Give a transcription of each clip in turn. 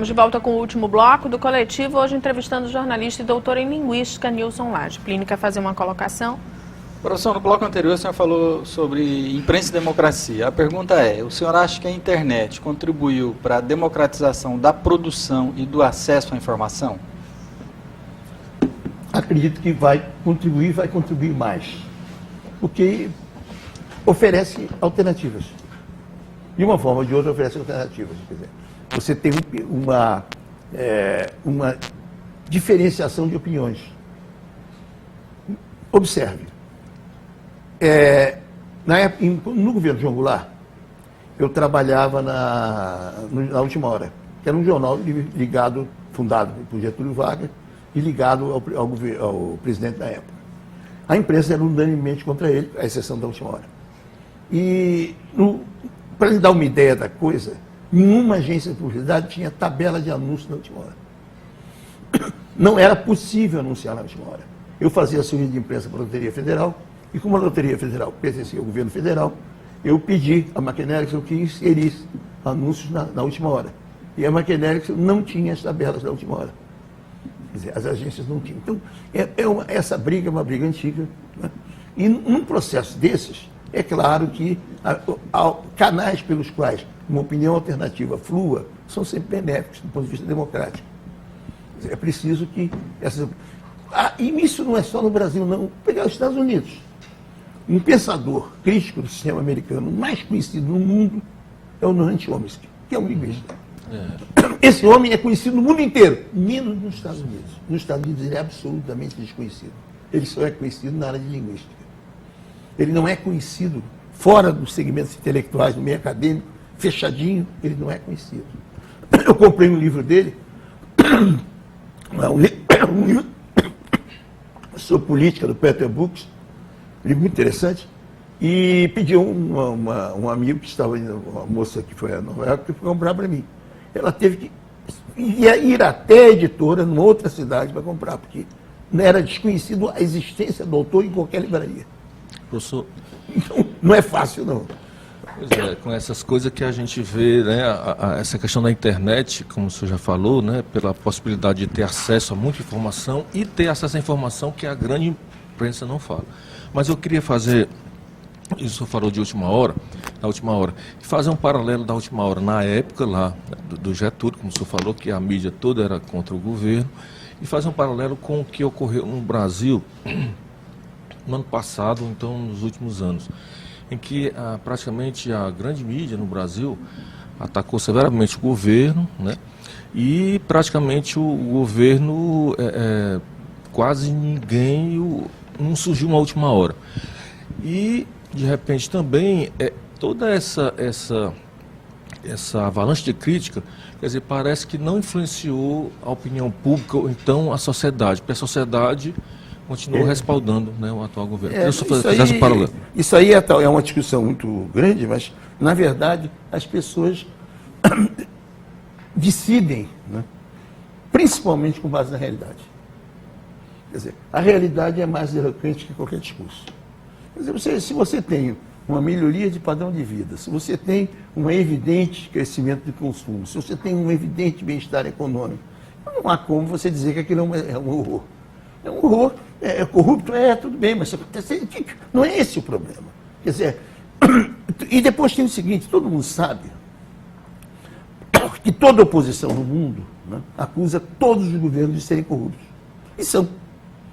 Estamos de volta com o último bloco do coletivo, hoje entrevistando o jornalista e doutor em linguística Nilson Lage. Plínio quer fazer uma colocação? Professor, no bloco anterior o senhor falou sobre imprensa e democracia. A pergunta é, o senhor acha que a internet contribuiu para a democratização da produção e do acesso à informação? Acredito que vai contribuir mais, porque oferece alternativas. De uma forma ou de outra oferece alternativas. Quer dizer, você tem uma diferenciação de opiniões. Observe. No governo João Goulart, eu trabalhava na Última Hora, que era um jornal ligado, fundado por Getúlio Vargas e ligado ao presidente da época. A imprensa era unanimemente contra ele, à exceção da Última Hora. E, para lhe dar uma ideia da coisa, nenhuma agência de publicidade tinha tabela de anúncio na Última Hora. Não era possível anunciar na Última Hora. Eu fazia assessoria de imprensa para a Loteria Federal, e como a Loteria Federal pertencia ao governo federal, eu pedi à McEneriksen que inserisse anúncios na Última Hora. E a McEneriksen não tinha as tabelas da Última Hora. Quer dizer, as agências não tinham. Então, essa briga é uma briga antiga. Né? E num processo desses, é claro que canais pelos quais uma opinião alternativa flua são sempre benéficos do ponto de vista democrático. Quer dizer, é preciso que essas... e isso não é só no Brasil, não. Vou pegar os Estados Unidos. Um pensador crítico do sistema americano mais conhecido no mundo é o Noam Chomsky, que é um linguista. Esse homem é conhecido no mundo inteiro, menos nos Estados Unidos. Nos Estados Unidos ele é absolutamente desconhecido. Ele só é conhecido na área de linguística. Ele não é conhecido fora dos segmentos intelectuais, do meio acadêmico, fechadinho, ele não é conhecido. Eu comprei um livro dele, um livro sobre política do Peter Books, um livro muito interessante, e pedi um amigo que estava indo, uma moça que foi a Nova York, que foi comprar para mim. Ela teve que ir até a editora, numa outra cidade, para comprar, porque não era desconhecido a existência do autor em qualquer livraria. Professor... Então, não é fácil, não. Pois é, com essas coisas que a gente vê, né, essa questão da internet, como o senhor já falou, né, pela possibilidade de ter acesso a muita informação e ter acesso à informação que a grande imprensa não fala. Mas eu queria fazer, isso o senhor falou de Última Hora, da Última Hora, e fazer um paralelo da Última Hora na época lá, do Getúlio, como o senhor falou, que a mídia toda era contra o governo, e fazer um paralelo com o que ocorreu no Brasil no ano passado, então nos últimos anos, em que praticamente a grande mídia no Brasil atacou severamente o governo, né? E praticamente o governo, quase ninguém, não surgiu uma Última Hora. E, de repente, também, toda essa avalanche de crítica, quer dizer, parece que não influenciou a opinião pública ou então a sociedade, porque a sociedade continuou respaldando, né, o atual governo. Um paralelo. Isso aí é uma discussão muito grande, mas, na verdade, as pessoas decidem, né, principalmente com base na realidade. Quer dizer, a realidade é mais eloquente que qualquer discurso. Quer dizer, se você tem uma melhoria de padrão de vida, se você tem um evidente crescimento de consumo, se você tem um evidente bem-estar econômico, não há como você dizer que aquilo é um horror. É um horror, é corrupto, tudo bem, mas não é esse o problema. Quer dizer, e depois tem o seguinte, todo mundo sabe que toda oposição no mundo, né, acusa todos os governos de serem corruptos. E são.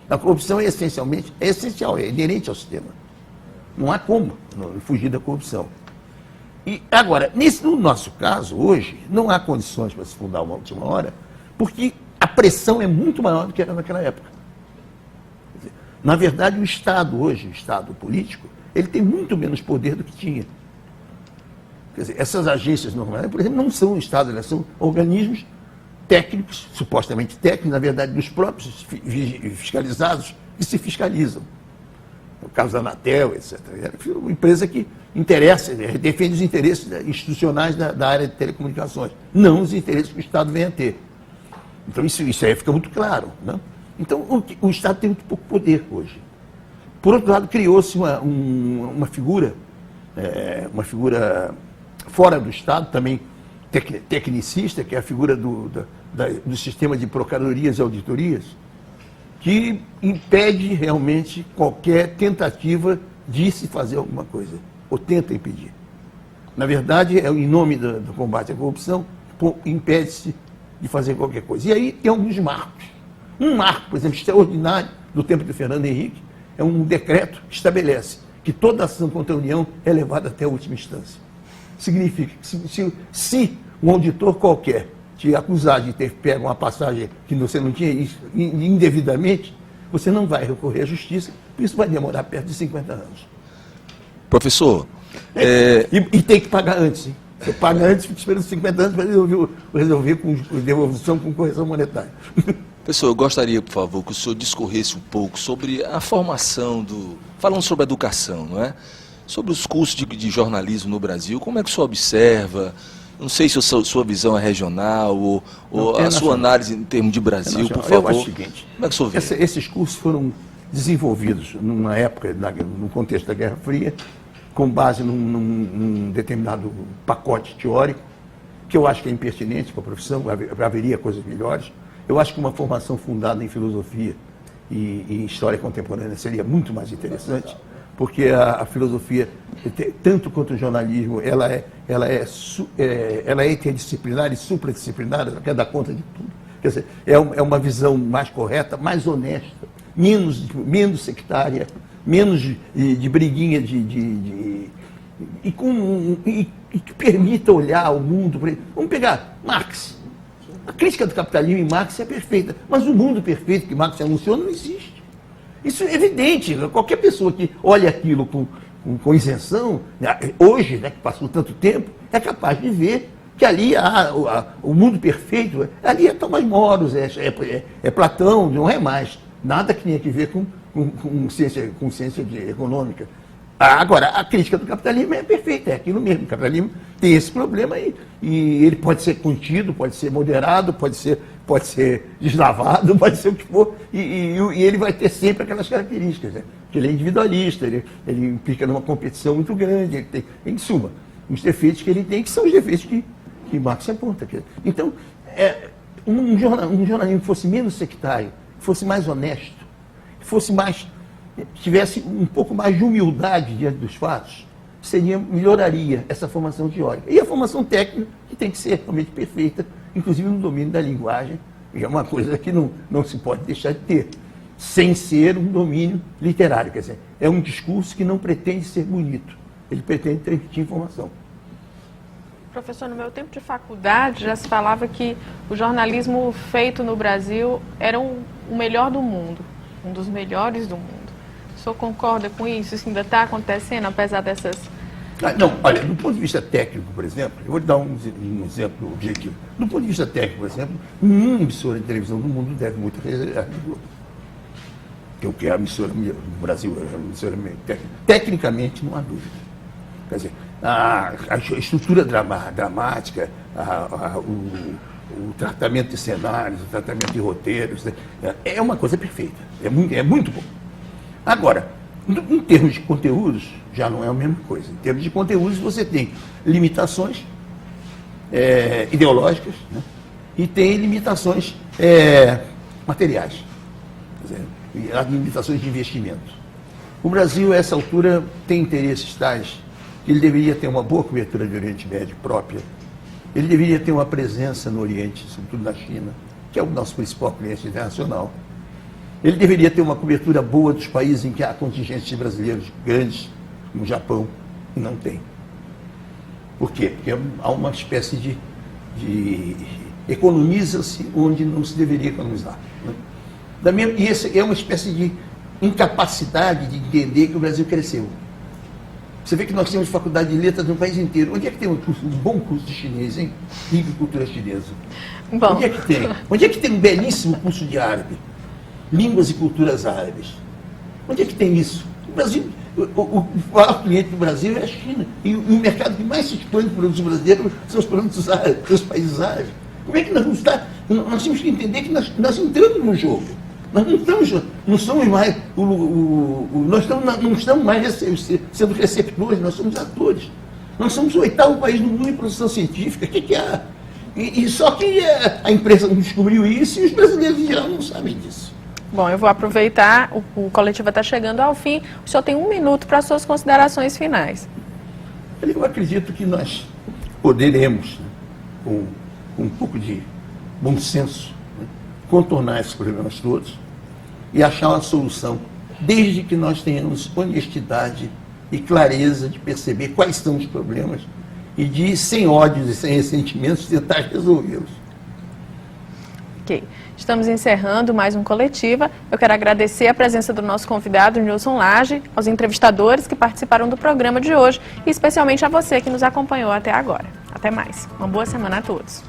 A corrupção é essencial, é inerente ao sistema. Não há como fugir da corrupção. E agora, no nosso caso, hoje, não há condições para se fundar uma Última Hora, porque a pressão é muito maior do que era naquela época. Na verdade, o Estado hoje, o Estado político, ele tem muito menos poder do que tinha. Quer dizer, essas agências normais, por exemplo, não são Estados, elas são organismos técnicos, supostamente técnicos, na verdade, dos próprios fiscalizados que se fiscalizam. No caso da Anatel, etc. É uma empresa que defende os interesses institucionais da área de telecomunicações, não os interesses que o Estado vem a ter. Então, isso aí fica muito claro, né? Então, o Estado tem muito pouco poder hoje. Por outro lado, criou-se uma figura fora do Estado, também tecnicista, que é a figura do sistema de procuradorias e auditorias, que impede realmente qualquer tentativa de se fazer alguma coisa, ou tenta impedir. Na verdade, é em nome do combate à corrupção, impede-se de fazer qualquer coisa. E aí tem alguns marcos. Um marco, por exemplo, extraordinário do tempo de Fernando Henrique, é um decreto que estabelece que toda ação contra a União é levada até a última instância. Significa que se um auditor qualquer te acusar de ter pego uma passagem que você não tinha isso indevidamente, você não vai recorrer à justiça, isso vai demorar perto de 50 anos. Professor... E tem que pagar antes, hein? Você paga antes, fica esperando 50 anos para resolver com devolução com correção monetária. Professor, eu gostaria, por favor, que o senhor discorresse um pouco sobre a formação falando sobre a educação, não é? Sobre os cursos de jornalismo no Brasil, como é que o senhor observa? Não sei se a sua visão é regional ou a sua análise em termos de Brasil, por favor. Eu acho o seguinte, como é que o senhor vê? Esses cursos foram desenvolvidos numa época, no contexto da Guerra Fria, com base num determinado pacote teórico, que eu acho que é impertinente para a profissão, haveria coisas melhores. Eu acho que uma formação fundada em filosofia e história contemporânea seria muito mais interessante, porque a filosofia, tanto quanto o jornalismo, ela é interdisciplinar e supradisciplinar, ela quer dar conta de tudo. Quer dizer, é uma visão mais correta, mais honesta, menos sectária, menos de briguinha e que permita olhar o mundo. Vamos pegar Marx. A crítica do capitalismo em Marx é perfeita, mas o mundo perfeito que Marx anunciou não existe. Isso é evidente. Qualquer pessoa que olha aquilo com isenção, hoje, né, que passou tanto tempo, é capaz de ver que ali o mundo perfeito, ali é Tomás Moros, é Platão, não é mais. Nada que tenha que ver com ciência econômica. Agora, a crítica do capitalismo é perfeita, é aquilo mesmo. O capitalismo tem esse problema e ele pode ser contido, pode ser moderado, pode ser deslavado, pode ser o que for, e ele vai ter sempre aquelas características, né? Que ele é individualista, ele implica numa competição muito grande, ele tem, em suma, os defeitos que ele tem, que são os defeitos que Marx aponta. Então, um jornalismo que fosse menos sectário, que fosse mais honesto, que tivesse um pouco mais de humildade diante dos fatos, melhoraria essa formação teórica. E a formação técnica, que tem que ser realmente perfeita, inclusive no domínio da linguagem, que é uma coisa que não se pode deixar de ter, sem ser um domínio literário. Quer dizer, é um discurso que não pretende ser bonito, ele pretende transmitir informação. Professor, no meu tempo de faculdade já se falava que o jornalismo feito no Brasil era o melhor do mundo, um dos melhores do mundo. O senhor concorda com isso? Isso ainda está acontecendo, apesar dessas... Não, olha, do ponto de vista técnico, por exemplo, eu vou dar um exemplo objetivo. Do ponto de vista técnico, por exemplo, nenhuma emissora de televisão do mundo deve muito a Rede Globo. Que é a emissora do Brasil, a emissora técnica. Tecnicamente, não há dúvida. Quer dizer, a estrutura dramática, o tratamento de cenários, o tratamento de roteiros, é uma coisa perfeita. É muito bom. Agora, em termos de conteúdos, já não é a mesma coisa. Em termos de conteúdos, você tem limitações ideológicas, né? E tem limitações materiais, quer dizer, as limitações de investimento. O Brasil, a essa altura, tem interesses tais que ele deveria ter uma boa cobertura de Oriente Médio própria, ele deveria ter uma presença no Oriente, sobretudo na China, que é o nosso principal cliente internacional. Ele deveria ter uma cobertura boa dos países em que há contingentes brasileiros grandes, como o Japão, e não tem. Por quê? Porque há uma espécie de economiza-se onde não se deveria economizar, né? E essa é uma espécie de incapacidade de entender que o Brasil cresceu. Você vê que nós temos faculdade de letras no país inteiro. Onde é que tem um bom curso de chinês, hein? Língua e cultura chinesa. Bom. Onde é que tem? Onde é que tem um belíssimo curso de árabe? Línguas e culturas árabes. Onde é que tem isso? O Brasil, o maior cliente do Brasil é a China. E o mercado que mais se expande para os brasileiros são os produtos árabes, os países árabes. Como é que nós vamos estar? Nós temos que entender que nós entramos no jogo. Nós não somos mais, não estamos mais sendo receptores, nós somos atores. Nós somos o 8º país do mundo em produção científica. O que é? E só que a imprensa não descobriu isso e os brasileiros em geral não sabem disso. Bom, eu vou aproveitar, o Coletiva está chegando ao fim. O senhor tem 1 minuto para suas considerações finais. Eu acredito que nós poderemos, com um pouco de bom senso, contornar esses problemas todos e achar uma solução, desde que nós tenhamos honestidade e clareza de perceber quais são os problemas e de, sem ódios e sem ressentimentos, tentar resolvê-los. Ok. Estamos encerrando mais um Coletiva. Eu quero agradecer a presença do nosso convidado, Nilson Lage, aos entrevistadores que participaram do programa de hoje e especialmente a você que nos acompanhou até agora. Até mais. Uma boa semana a todos.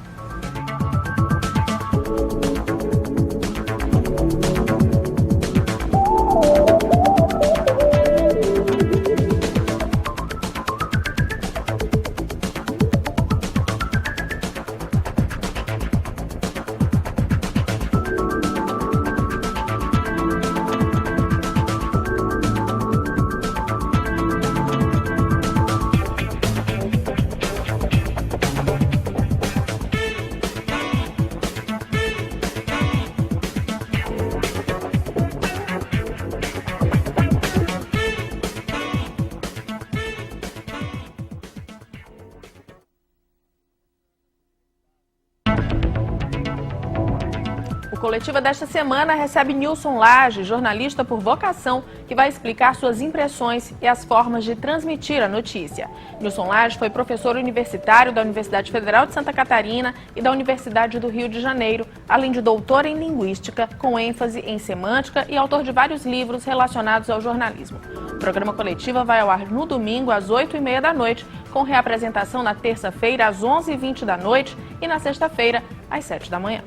O Coletiva desta semana recebe Nilson Lage, jornalista por vocação, que vai explicar suas impressões e as formas de transmitir a notícia. Nilson Lage foi professor universitário da Universidade Federal de Santa Catarina e da Universidade do Rio de Janeiro, além de doutor em linguística, com ênfase em semântica e autor de vários livros relacionados ao jornalismo. O programa Coletiva vai ao ar no domingo às 8h30 da noite, com reapresentação na terça-feira às 11h20 da noite e na sexta-feira às 7 da manhã.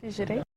Fiz direito?